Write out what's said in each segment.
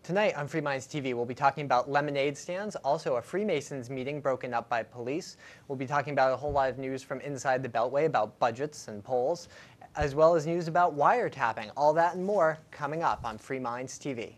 Tonight on Free Minds TV, we'll be talking about lemonade stands, also a Freemasons meeting broken up by police. We'll be talking about a whole lot of news from inside the Beltway about budgets and polls, as well as news about wiretapping. All that and more coming up on Free Minds TV.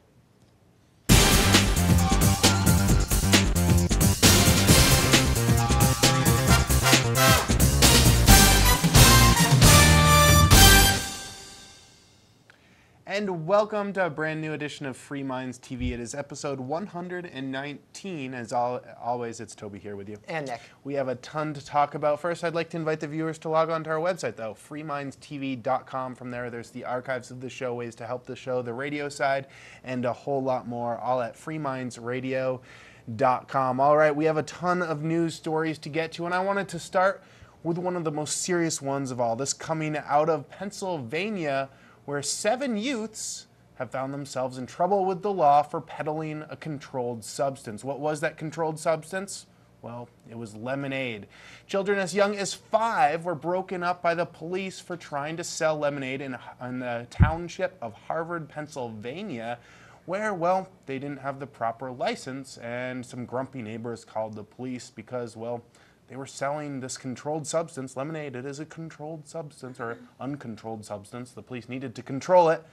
And welcome to a brand new edition of Free Minds TV. It is episode 119. As always, it's Toby here with you. And Nick. We have a ton to talk about. First, I'd like to invite the viewers to log on to our website, though, freemindstv.com. From there's the archives of the show, ways to help the show, the radio side, and a whole lot more, all at freemindsradio.com. All right, we have a ton of news stories to get to, and I wanted to start with one of the most serious ones of all. This coming out of Pennsylvania, where 7 youths have found themselves in trouble with the law for peddling a controlled substance. What was that controlled substance? Well, it was lemonade. Children as young as 5 were broken up by the police for trying to sell lemonade in the township of Harvard, Pennsylvania, where, well, they didn't have the proper license, and some grumpy neighbors called the police because, well, they were selling this controlled substance, lemonade. It is a controlled substance or uncontrolled substance. The police needed to control it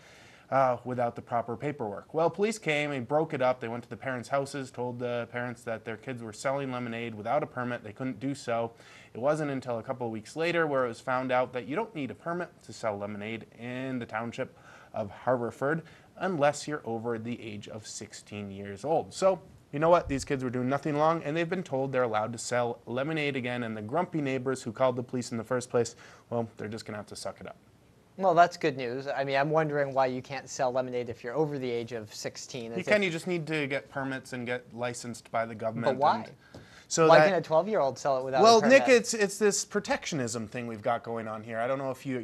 without the proper paperwork. Well, police came and broke it up. They went to the parents' houses, told the parents that their kids were selling lemonade without a permit. They couldn't do so. It wasn't until a couple of weeks later where it was found out that you don't need a permit to sell lemonade in the township of Haverford unless you're over the age of 16 years old. So, you know what? These kids were doing nothing wrong, and they've been told they're allowed to sell lemonade again, and the grumpy neighbors who called the police in the first place, well, they're just going to have to suck it up. Well, that's good news. I mean, I'm wondering why you can't sell lemonade if you're over the age of 16. You can. You just need to get permits and get licensed by the government. But why? So why can a 12-year-old sell it without a permit? Well, Nick, it's this protectionism thing we've got going on here. I don't know if you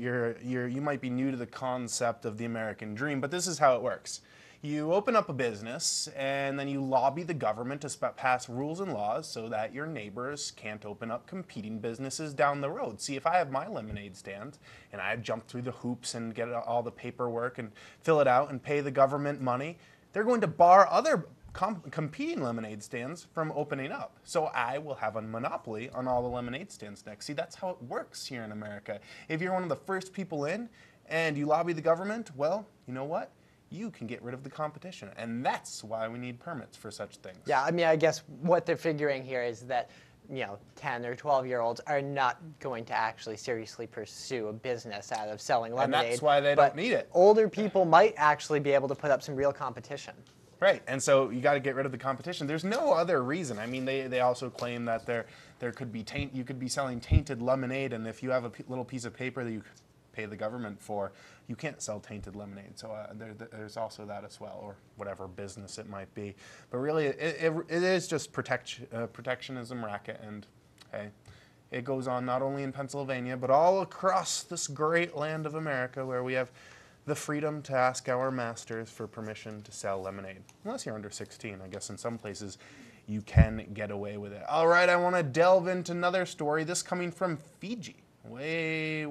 might be new to the concept of the American dream, but this is how it works. You open up a business, and then you lobby the government to pass rules and laws so that your neighbors can't open up competing businesses down the road. See, if I have my lemonade stand, and I jump through the hoops and get all the paperwork and fill it out and pay the government money, they're going to bar other competing lemonade stands from opening up. So I will have a monopoly on all the lemonade stands next. See, that's how it works here in America. If you're one of the first people in and you lobby the government, well, you know what? You can get rid of the competition. And that's why we need permits for such things. Yeah, I mean, I guess what they're figuring here is that, 10 or 12-year-olds are not going to actually seriously pursue a business out of selling lemonade. And that's why they don't need it. Older people might actually be able to put up some real competition. Right, and so you got to get rid of the competition. There's no other reason. I mean, they also claim that there could be you could be selling tainted lemonade, and if you have a little piece of paper that you pay the government for, you can't sell tainted lemonade. So there's also that as well, or whatever business it might be. But really, it is just protectionism racket, and hey, it goes on not only in Pennsylvania, but all across this great land of America where we have the freedom to ask our masters for permission to sell lemonade. Unless you're under 16, I guess in some places you can get away with it. All right, I want to delve into another story, this coming from Fiji. Way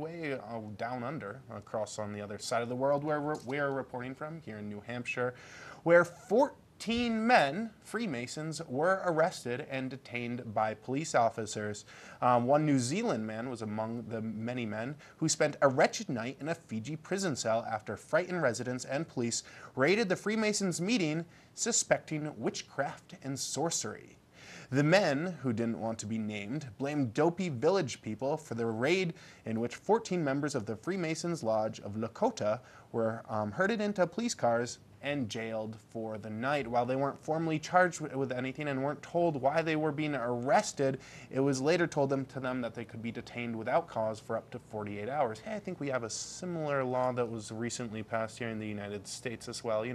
down under, across on the other side of the world where we're reporting from, here in New Hampshire, where 14 men, Freemasons, were arrested and detained by police officers. One New Zealand man was among the many men who spent a wretched night in a Fiji prison cell after frightened residents and police raided the Freemasons' meeting, suspecting witchcraft and sorcery. The men, who didn't want to be named, blamed dopey village people for the raid in which 14 members of the Freemasons' Lodge of Lakota were herded into police cars and jailed for the night. While they weren't formally charged with anything and weren't told why they were being arrested, it was later told to them that they could be detained without cause for up to 48 hours. Hey, I think we have a similar law that was recently passed here in the United States as well.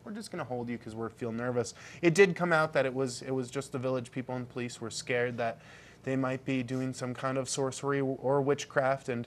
We're just going to hold you because we feel nervous. It did come out that it was just the village people and police were scared that they might be doing some kind of sorcery or witchcraft, and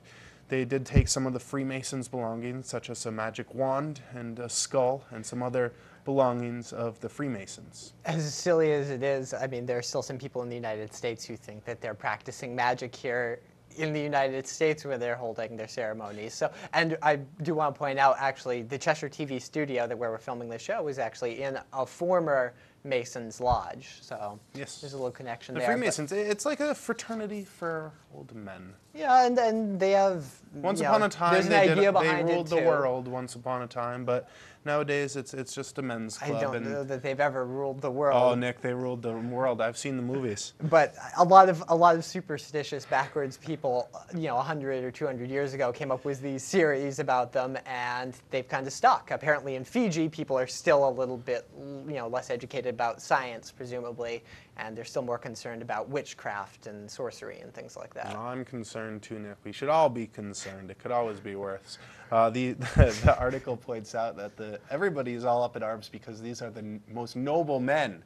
they did take some of the Freemasons' belongings, such as a magic wand and a skull and some other belongings of the Freemasons. As silly as it is, I mean, there are still some people in the United States who think that they're practicing magic here in the United States where they're holding their ceremonies. So, and I do want to point out, actually, the Cheshire TV studio where we're filming the show is actually in a former Masons lodge. So Yes. there's a little connection The there. Freemasons, it's like a fraternity for old men. Yeah, and then they have, Once upon a time, there's an they idea behind ruled it the too. world once upon a time, but nowadays it's just a men's club. I don't know that they've ever ruled the world. Oh, Nick, they ruled the world. I've seen the movies. But a lot of superstitious, backwards people, 100 or 200 years ago, came up with these series about them, and they've kind of stuck. Apparently, in Fiji, people are still a little bit, less educated about science, presumably, and they're still more concerned about witchcraft and sorcery and things like that. I'm concerned too, Nick. We should all be concerned. It could always be worse. The article points out that everybody is all up in arms because these are the most noble men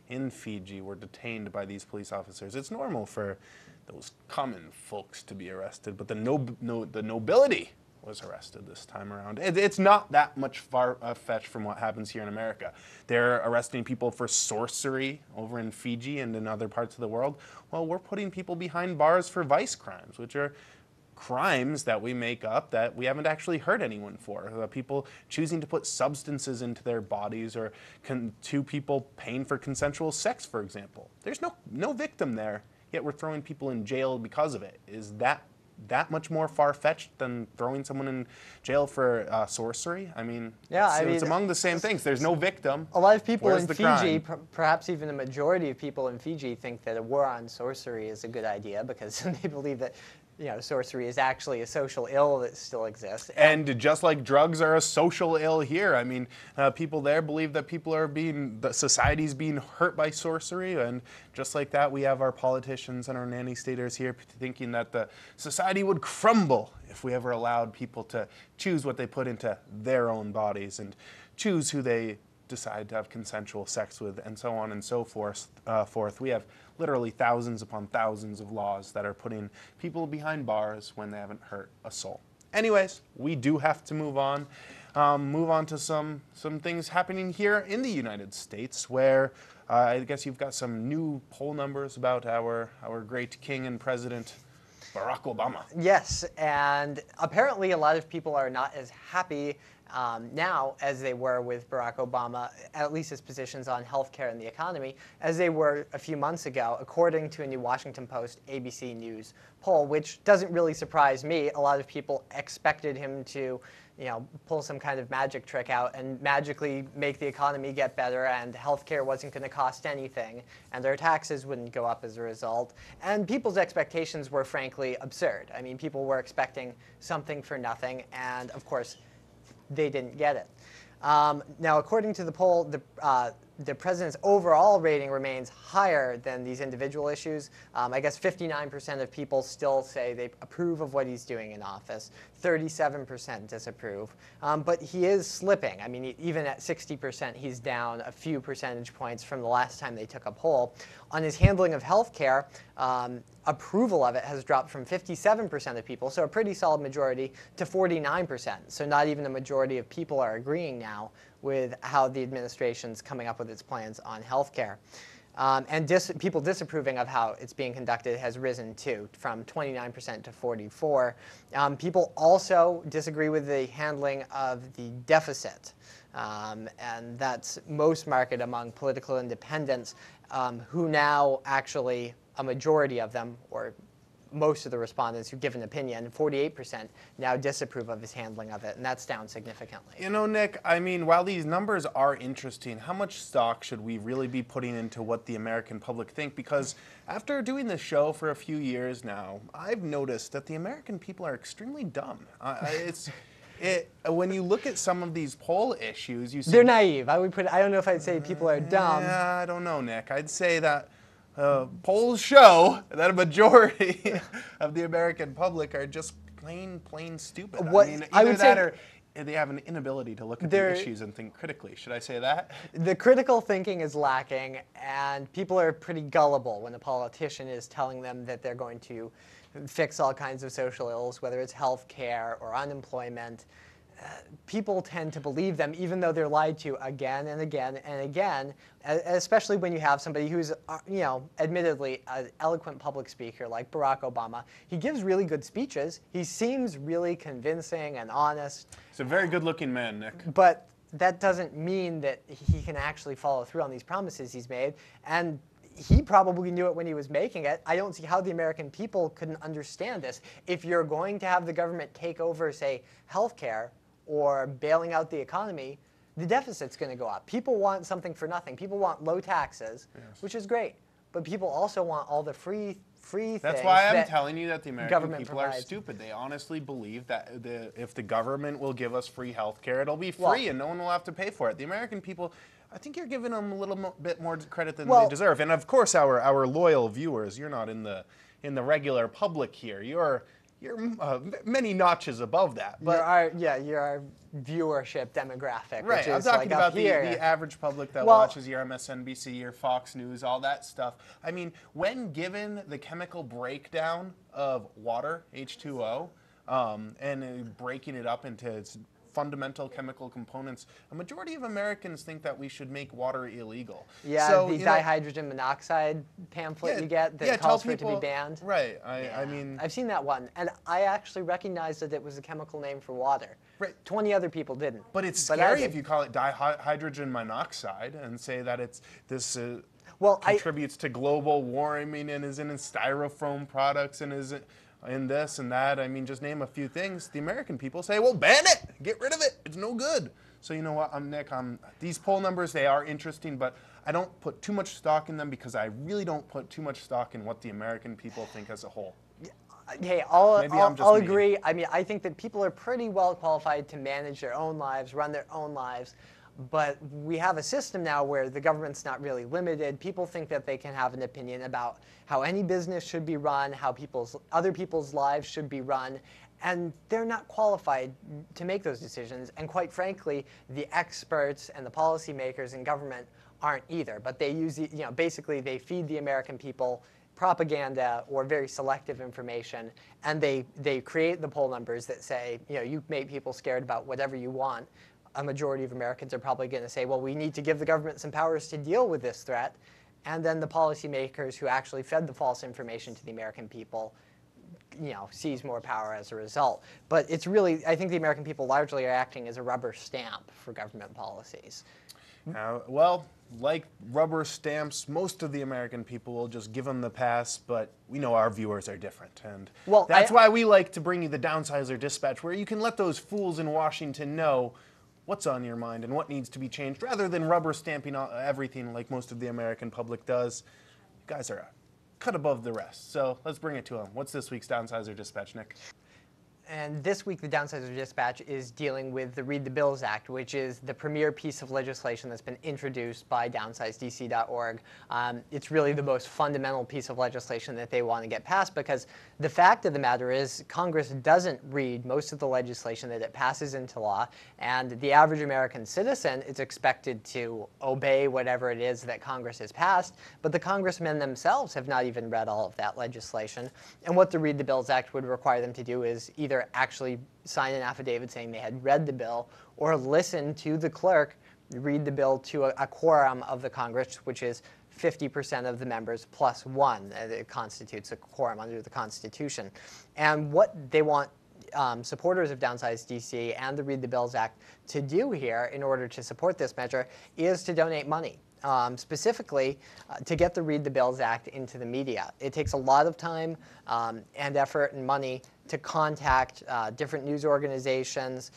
in Fiji were detained by these police officers. It's normal for those common folks to be arrested, but the nobility was arrested this time around. It's not that much far-fetched from what happens here in America. They're arresting people for sorcery over in Fiji and in other parts of the world. Well, we're putting people behind bars for vice crimes, which are crimes that we make up that we haven't actually hurt anyone for. People choosing to put substances into their bodies, or two people paying for consensual sex, for example. There's no victim there, yet we're throwing people in jail because of it. Is that much more far-fetched than throwing someone in jail for sorcery? I mean, yeah, it's among the same things. There's no victim. A lot of people Where's in the Fiji, crime? perhaps even a majority of people in Fiji, think that a war on sorcery is a good idea because they believe that sorcery is actually a social ill that still exists. And just like drugs are a social ill here, I mean, people there believe that that society's being hurt by sorcery, and just like that, we have our politicians and our nanny staters here thinking that the society would crumble if we ever allowed people to choose what they put into their own bodies and choose who they decide to have consensual sex with, and so on and so forth. We have literally thousands upon thousands of laws that are putting people behind bars when they haven't hurt a soul. Anyways, we do have to move on. Move on to some things happening here in the United States, where I guess you've got some new poll numbers about our great king and president, Barack Obama. Yes, and apparently a lot of people are not as happy now as they were with Barack Obama, at least his positions on healthcare and the economy, as they were a few months ago, according to a new Washington Post ABC News poll, which doesn't really surprise me. A lot of people expected him to pull some kind of magic trick out and magically make the economy get better, and healthcare wasn't going to cost anything, and their taxes wouldn't go up as a result. And people's expectations were frankly absurd. I mean, people were expecting something for nothing, and of course, they didn't get it. Now, according to the poll, the president's overall rating remains higher than these individual issues. I guess 59% of people still say they approve of what he's doing in office. 37% disapprove. But he is slipping. I mean, even at 60%, he's down a few percentage points from the last time they took a poll. On his handling of health care, approval of it has dropped from 57% of people, so a pretty solid majority, to 49%. So not even a majority of people are agreeing now with how the administration's coming up with its plans on health care. And people disapproving of how it's being conducted has risen too, from 29% to 44%. People also disagree with the handling of the deficit. And that's most marked among political independents, who now actually, a majority of them, or most of the respondents who give an opinion, 48%, now disapprove of his handling of it, and that's down significantly. You know, Nick, I mean, while these numbers are interesting, how much stock should we really be putting into what the American public think? Because after doing this show for a few years now, I've noticed that the American people are extremely dumb. When you look at some of these poll issues, you see... They're naive. I don't know if I'd say people are dumb. Yeah, I don't know, Nick. I'd say that polls show that a majority of the American public are just plain stupid. I mean, either that or they have an inability to look at the issues and think critically. Should I say that? The critical thinking is lacking, and people are pretty gullible when a politician is telling them that they're going to fix all kinds of social ills, whether it's health care or unemployment. people tend to believe them, even though they're lied to again and again and again, especially when you have somebody who's, admittedly an eloquent public speaker like Barack Obama. He gives really good speeches. He seems really convincing and honest. He's a very good-looking man, Nick. But that doesn't mean that he can actually follow through on these promises he's made. And he probably knew it when he was making it. I don't see how the American people couldn't understand this. If you're going to have the government take over, say, healthcare or bailing out the economy, the deficit's going to go up. People want something for nothing. People want low taxes, which is great. But people also want all the free things. That's why I'm telling you that the American people provides. are stupid. They honestly believe that if the government will give us free health care, it'll be free and no one will have to pay for it. The American people, I think you're giving them a little bit more credit than they deserve. And of course, our loyal viewers, you're not in the regular public here. You're many notches above that. But you're our viewership demographic. Right, which I'm is talking like about the average public that watches your MSNBC, your Fox News, all that stuff. I mean, when given the chemical breakdown of water, H2O, and breaking it up into its fundamental chemical components, a majority of Americans think that we should make water illegal. Yeah, so, the dihydrogen monoxide pamphlet you get that calls for it to be banned. Right, I mean... I've seen that one, and I actually recognized that it was a chemical name for water. Right. 20 other people didn't. But it's scary if you call it dihydrogen monoxide and say that this contributes to global warming and is in styrofoam products and is in this and that. I mean, just name a few things. The American people say, well, ban it. Get rid of it. It's no good. So you know what, Nick, these poll numbers, they are interesting, but I don't put too much stock in them because I really don't put too much stock in what the American people think as a whole. Hey, I'll agree. I mean, I think that people are pretty well qualified to manage their own lives, run their own lives. But we have a system now where the government's not really limited. People think that they can have an opinion about how any business should be run, how other people's lives should be run, and they're not qualified to make those decisions. And quite frankly, the experts and the policymakers in government aren't either. But they use, basically they feed the American people propaganda or very selective information, and they create the poll numbers that say, you make people scared about whatever you want. A majority of Americans are probably going to say, well, we need to give the government some powers to deal with this threat. And then the policymakers who actually fed the false information to the American people, seize more power as a result. But it's really, I think the American people largely are acting as a rubber stamp for government policies. Well, like rubber stamps, most of the American people will just give them the pass, but we know our viewers are different. And that's why we like to bring you the Downsizer Dispatch, where you can let those fools in Washington know what's on your mind and what needs to be changed, rather than rubber stamping everything like most of the American public does. You guys are a cut above the rest, so let's bring it to them. What's this week's Downsizer Dispatch, Nick? And this week, the Downsizer Dispatch is dealing with the Read the Bills Act, which is the premier piece of legislation that's been introduced by DownsizeDC.org. It's really the most fundamental piece of legislation that they want to get passed, because the fact of the matter is Congress doesn't read most of the legislation that it passes into law, and the average American citizen is expected to obey whatever it is that Congress has passed, but the congressmen themselves have not even read all of that legislation. And what the Read the Bills Act would require them to do is either actually sign an affidavit saying they had read the bill, or listen to the clerk read the bill to a quorum of the Congress, which is 50% of the members plus one. It constitutes a quorum under the Constitution. And what they want supporters of Downsize DC and the Read the Bills Act to do here in order to support this measure is to donate money. Specifically to get the Read the Bills Act into the media. It takes a lot of time and effort and money to contact different news organizations.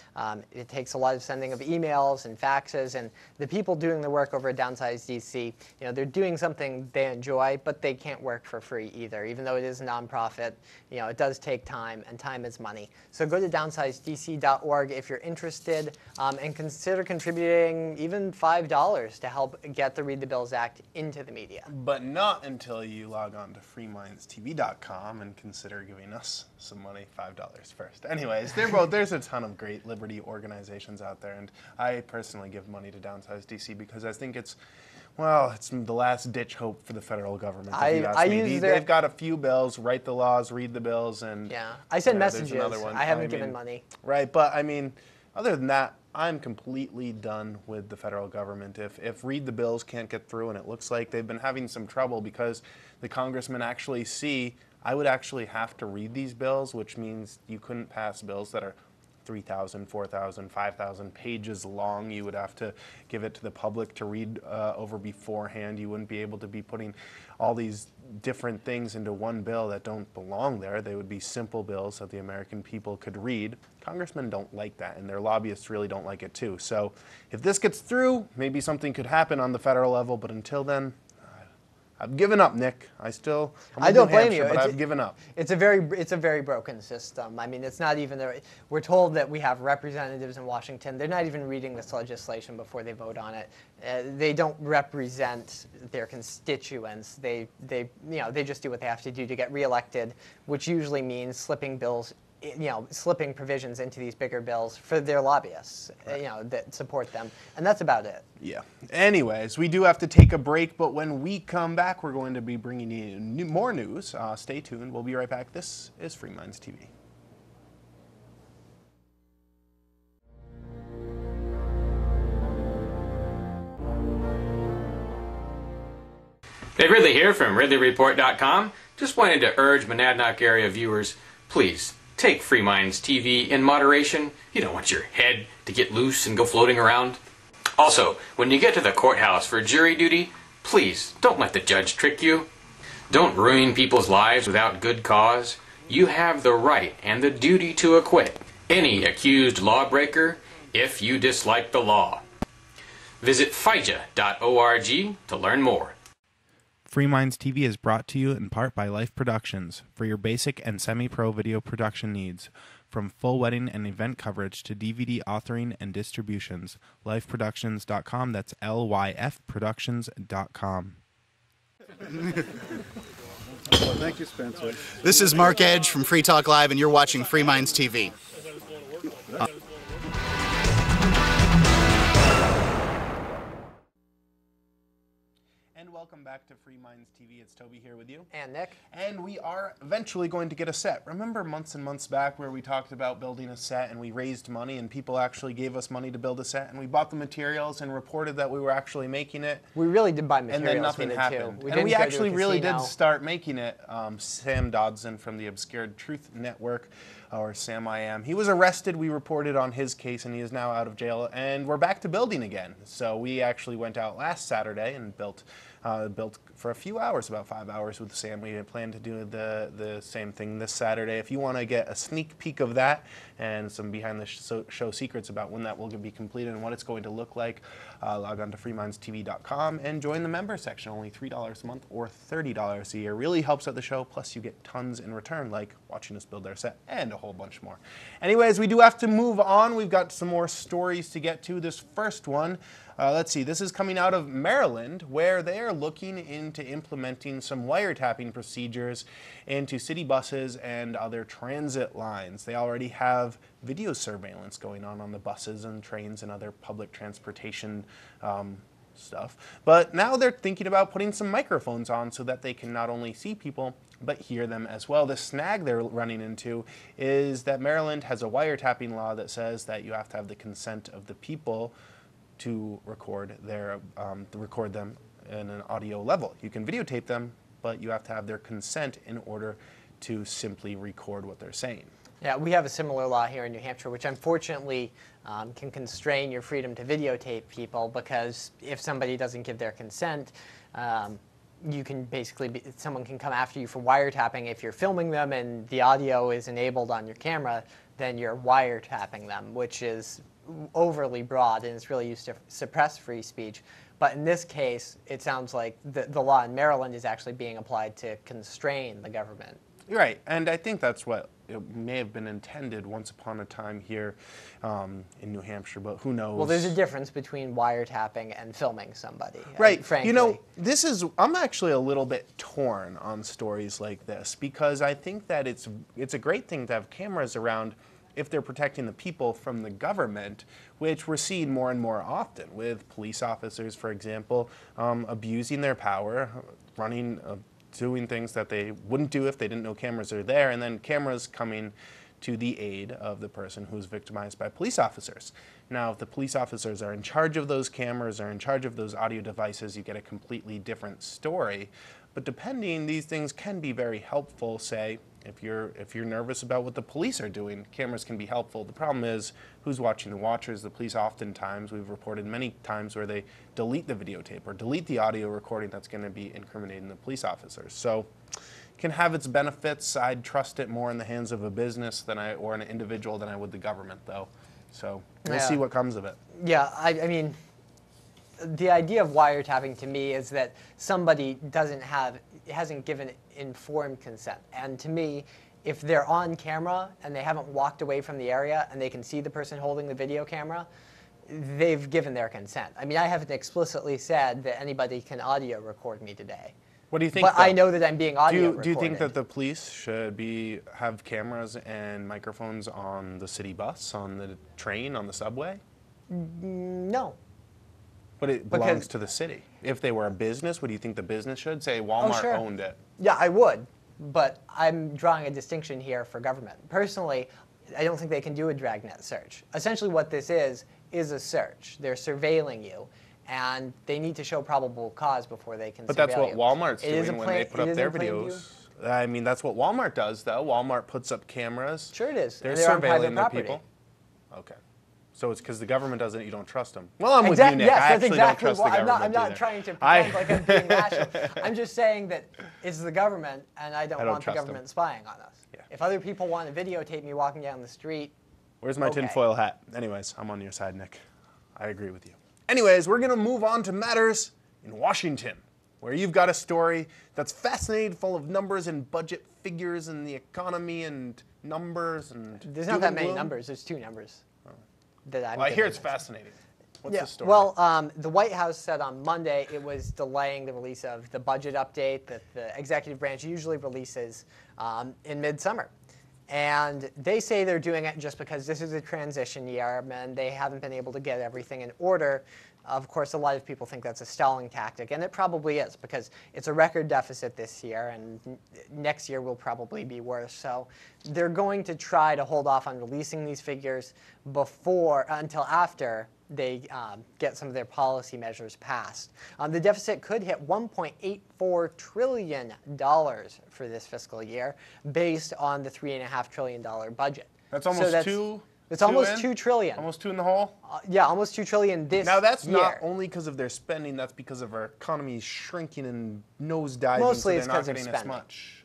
It takes a lot of sending of emails and faxes, and the people doing the work over at Downsize DC, they're doing something they enjoy, but they can't work for free either. Even though it is a nonprofit, it does take time, and time is money. So go to downsizedc.org if you're interested, and consider contributing even $5 to help get the Read the Bills Act into the media. But not until you log on to freemindstv.com and consider giving us some money, $5 first. Anyways, there's a ton of great liberty organizations out there, and I personally give money to Downsize DC because I think it's the last ditch hope for the federal government. They've got a few bills, write the laws, read the bills, and I send messages. I haven't given money. Right, but I mean, Other than that, I'm completely done with the federal government. If read the bills can't get through, and it looks like they've been having some trouble because the congressmen actually see, I would actually have to read these bills, which means you couldn't pass bills that are 3,000, 4,000, 5,000 pages long. You would have to give it to the public to read over beforehand. You wouldn't be able to be putting all these different things into one bill that don't belong there. They would be simple bills that the American people could read. Congressmen don't like that, and their lobbyists really don't like it too. So if this gets through, maybe something could happen on the federal level, but until then, I've given up, Nick. I'm I don't blame you. But I've given up. It's a very broken system. I mean, it's not even we're told that we have representatives in Washington. They're not even reading this legislation before they vote on it. They don't represent their constituents. They just do what they have to do to get reelected, which usually means slipping bills, slipping provisions into these bigger bills for their lobbyists, that support them. And that's about it. Yeah. Anyways, we do have to take a break, but when we come back, we're going to be bringing you more news. Stay tuned. We'll be right back. This is Free Minds TV. Dave Ridley here from RidleyReport.com. Just wanted to urge Monadnock area viewers, please take Free Minds TV in moderation. You don't want your head to get loose and go floating around. Also, when you get to the courthouse for jury duty, please don't let the judge trick you. Don't ruin people's lives without good cause. You have the right and the duty to acquit any accused lawbreaker if you dislike the law. Visit fija.org to learn more. Free Minds TV is brought to you in part by Life Productions for your basic and semi-pro video production needs. From full wedding and event coverage to DVD authoring and distributions, lifeproductions.com. That's lyfproductions.com. Thank you, Spencer. This is Mark Edge from Free Talk Live, and you're watching Free Minds TV. Welcome back to Free Minds TV. It's Toby here with you. And Nick. And we are eventually going to get a set. Remember months and months back where we talked about building a set and we raised money and people actually gave us money to build a set and we bought the materials and reported that we were actually making it. We really did buy materials. And then nothing happened. And we actually really did start making it. Sam Dodson from the Obscured Truth Network, or Sam I Am, he was arrested. We reported on his case and he is now out of jail. And we're back to building again. So we actually went out last Saturday and built for a few hours, about 5 hours with Sam. We plan to do the same thing this Saturday. If you want to get a sneak peek of that and some behind the show secrets about when that will be completed and what it's going to look like, log on to freemindstv.com and join the member section. Only $3 a month or $30 a year. Really helps out the show, plus you get tons in return, like watching us build our set and a whole bunch more. Anyways, we do have to move on. We've got some more stories to get to. This first one, let's see, this is coming out of Maryland, where they are looking into implementing some wiretapping procedures into city buses and other transit lines. They already have video surveillance going on the buses and trains and other public transportation stuff. But now they're thinking about putting some microphones on so that they can not only see people, but hear them as well. The snag they're running into is that Maryland has a wiretapping law that says that you have to have the consent of the people to record them in an audio level. You can videotape them, but you have to have their consent in order to simply record what they're saying. Yeah, we have a similar law here in New Hampshire, which unfortunately can constrain your freedom to videotape people, because if somebody doesn't give their consent, you can basically someone can come after you for wiretapping. If you're filming them and the audio is enabled on your camera, then you're wiretapping them, which is overly broad and it's really used to suppress free speech. But in this case, it sounds like the law in Maryland is actually being applied to constrain the government. Right, and I think that's what it may have been intended once upon a time here in New Hampshire, but who knows? Well, there's a difference between wiretapping and filming somebody. Right, frankly. You know, I'm actually a little bit torn on stories like this, because I think that it's a great thing to have cameras around if they're protecting the people from the government, which we're seeing more and more often with police officers, for example, abusing their power, doing things that they wouldn't do if they didn't know cameras are there, and then cameras coming to the aid of the person who's victimized by police officers. Now, if the police officers are in charge of those cameras, are in charge of those audio devices, you get a completely different story. But depending, these things can be very helpful. Say, if you're nervous about what the police are doing, cameras can be helpful. The problem is, who's watching the watchers? The police oftentimes, we've reported many times where they delete the videotape or delete the audio recording that's going to be incriminating the police officers. So it can have its benefits. I'd trust it more in the hands of a business or an individual than I would the government, though. So we'll see what comes of it. Yeah, I mean, the idea of wiretapping to me is that somebody hasn't given informed consent. And to me, if they're on camera and they haven't walked away from the area and they can see the person holding the video camera, they've given their consent. I mean, I haven't explicitly said that anybody can audio record me today. What do you think? But I know that I'm being audio recorded. Do you think that the police should have cameras and microphones on the city bus, on the train, on the subway? No. But it belongs to the city. If they were a business, would you think the business should? Say Walmart owned it. Yeah, I would. But I'm drawing a distinction here for government. Personally, I don't think they can do a dragnet search. Essentially what this is a search. They're surveilling you. And they need to show probable cause before they can surveil you. But that's what Walmart's doing when they put up their videos. I mean, that's what Walmart does, though. Walmart puts up cameras. Sure it is. They're on private surveilling their property. people. Okay. So it's because the government does it, you don't trust them. Well, I'm with you, Nick. Yes, I that's actually exactly don't trust the government I'm not either. trying to pretend like I'm being rational. I'm just saying that it's the government, and I don't want the government spying on us. Yeah. If other people want to videotape me walking down the street, where's my tinfoil hat? Anyways, I'm on your side, Nick. I agree with you. Anyways, we're going to move on to matters in Washington, where you've got a story that's fascinating, full of numbers and budget figures and the economy and numbers and there's not that many numbers. There's 2 numbers. Well, I hear it's fascinating. What's the story? Well, the White House said on Monday it was delaying the release of the budget update that the executive branch usually releases in midsummer. And they say they're doing it just because this is a transition year and they haven't been able to get everything in order. Of course, a lot of people think that's a stalling tactic, and it probably is because it's a record deficit this year, and next year will probably be worse. So they're going to try to hold off on releasing these figures until after they get some of their policy measures passed. The deficit could hit $1.84 trillion for this fiscal year based on the $3.5 trillion budget. That's almost two. It's almost $2 trillion. Almost 2 in the hole? Yeah, almost $2 trillion this year. Now that's not only because of their spending, that's because of our economy shrinking and nosediving. Mostly so it's because of spending. as much.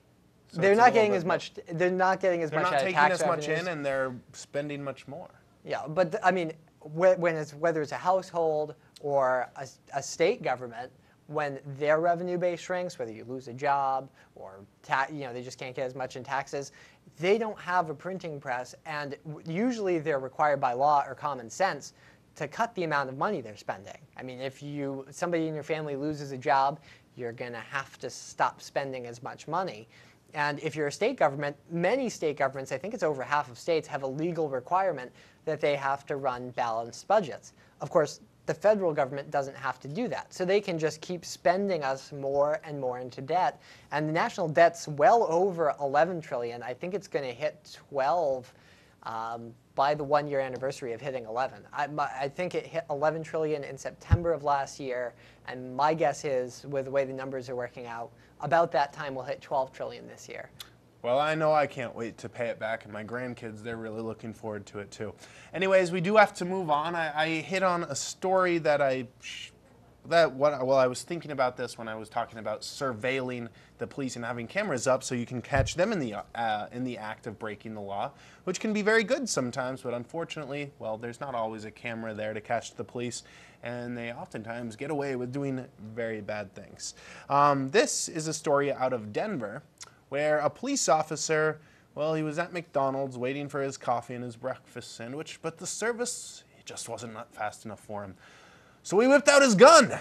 So they're not getting as much. They're not getting as much out of tax revenues. They're not taking as much in, and they're spending much more. Yeah, but I mean, whether it's a household or a state government, when their revenue base shrinks, whether you lose a job or they just can't get as much in taxes, they don't have a printing press, and usually they're required by law or common sense to cut the amount of money they're spending. I mean, if somebody in your family loses a job, you're going to have to stop spending as much money. And if you're a state government, many state governments, I think it's over half of states, have a legal requirement that they have to run balanced budgets. Of course, the federal government doesn't have to do that. So they can just keep spending us more and more into debt. And the national debt's well over $11 trillion. I think it's going to hit 12 by the 1-year anniversary of hitting 11. I think it hit 11 trillion in September of last year. And my guess is, with the way the numbers are working out, about that time we'll hit 12 trillion this year. Well, I know I can't wait to pay it back, and my grandkids, they're really looking forward to it too. Anyways, we do have to move on. I hit on a story that I was thinking about this when I was talking about surveilling the police and having cameras up so you can catch them in the act of breaking the law, which can be very good sometimes, but unfortunately, well, there's not always a camera there to catch the police, and they oftentimes get away with doing very bad things. This is a story out of Denver, where a police officer, well, he was at McDonald's waiting for his coffee and his breakfast sandwich, but the service just wasn't fast enough for him. So he whipped out his gun,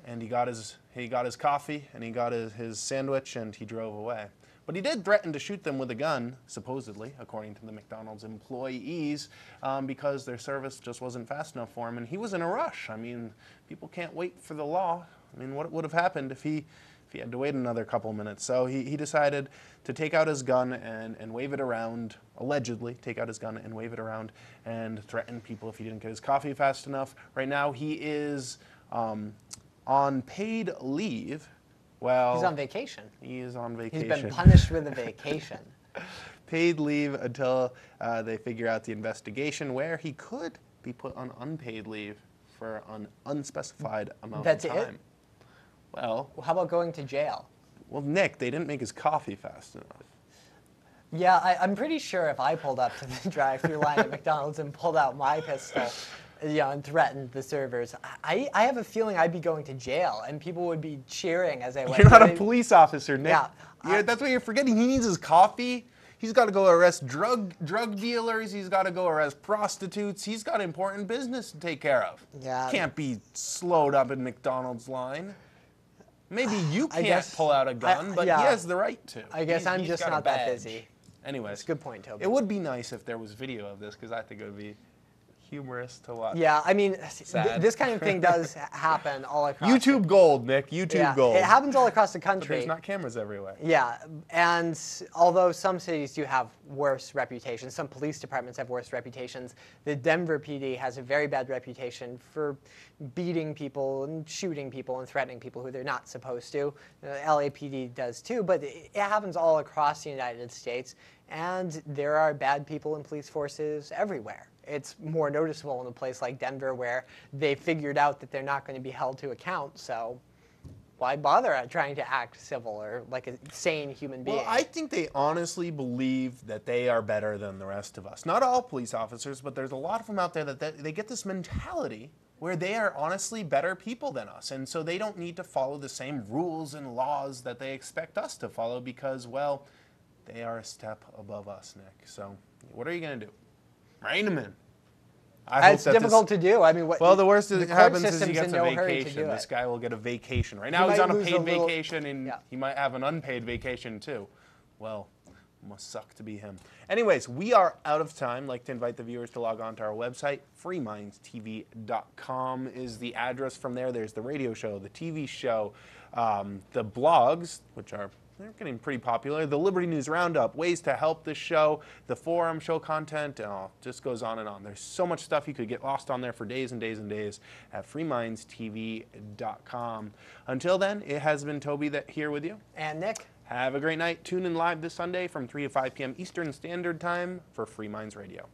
and he got his coffee, and he got his sandwich, and he drove away. But he did threaten to shoot them with a gun, supposedly, according to the McDonald's employees, because their service just wasn't fast enough for him, and he was in a rush. I mean, people can't wait for the law. I mean, what would have happened if he if he had to wait another couple minutes. So he decided to take out his gun and wave it around, allegedly take out his gun and wave it around and threaten people if he didn't get his coffee fast enough. Right now he is on paid leave. Well, He's on vacation. He is on vacation. He's been punished with a vacation. Paid leave until they figure out the investigation, where he could be put on unpaid leave for an unspecified amount That's of time. it? Well, How about going to jail? well, Nick, they didn't make his coffee fast enough. Yeah, I'm pretty sure if I pulled up to the drive-through line at McDonald's and pulled out my pistol, and threatened the servers, I have a feeling I'd be going to jail, and people would be cheering as I went. You're not a police officer, Nick. Yeah, That's what you're forgetting. He needs his coffee. He's got to go arrest drug dealers. He's got to go arrest prostitutes. He's got important business to take care of. Yeah. Can't be slowed up in McDonald's line. Maybe you can't guess- pull out a gun, but yeah. he has the right to. I guess I'm He's just got a not that badge. busy. Anyways, That's a good point, Toby. it would be nice if there was video of this, because I think it would be humorous to watch. Yeah, I mean, Sad. this kind of thing does happen all across. YouTube gold, Nick. YouTube gold. It happens all across the But country. there's not cameras everywhere. Yeah, and although some cities do have worse reputations, some police departments have worse reputations, the Denver PD has a very bad reputation for beating people and shooting people and threatening people who they're not supposed to. LAPD does too, but it happens all across the United States, and there are bad people in police forces everywhere. It's more noticeable in a place like Denver, where they figured out that they're not going to be held to account, so why bother trying to act civil or like a sane human being? Well, I think they honestly believe that they are better than the rest of us. Not all police officers, but there's a lot of them out there that they get this mentality where they are honestly better people than us. And so they don't need to follow the same rules and laws that they expect us to follow because, well, they are a step above us, Nick. So what are you going to do? Rein them in. It's difficult to do. I mean, Well, the worst that court happens is he system's gets in a no hurry to vacation. do This it. guy will get a vacation. Right He now he's might on a lose paid a little- vacation, and Yeah. he might have an unpaid vacation too. Well, must suck to be him. Anyways, we are out of time. I'd like to invite the viewers to log on to our website. freemindstv.com is the address. From there, there's the radio show, the TV show, the blogs, which are they're getting pretty popular. The Liberty News Roundup, ways to help this show, the forum, show content, just goes on and on. There's so much stuff you could get lost on there for days and days and days at freemindstv.com. Until then, it has been Toby here with you. And Nick? Have a great night. Tune in live this Sunday from 3 to 5 p.m. Eastern Standard Time for Free Minds Radio.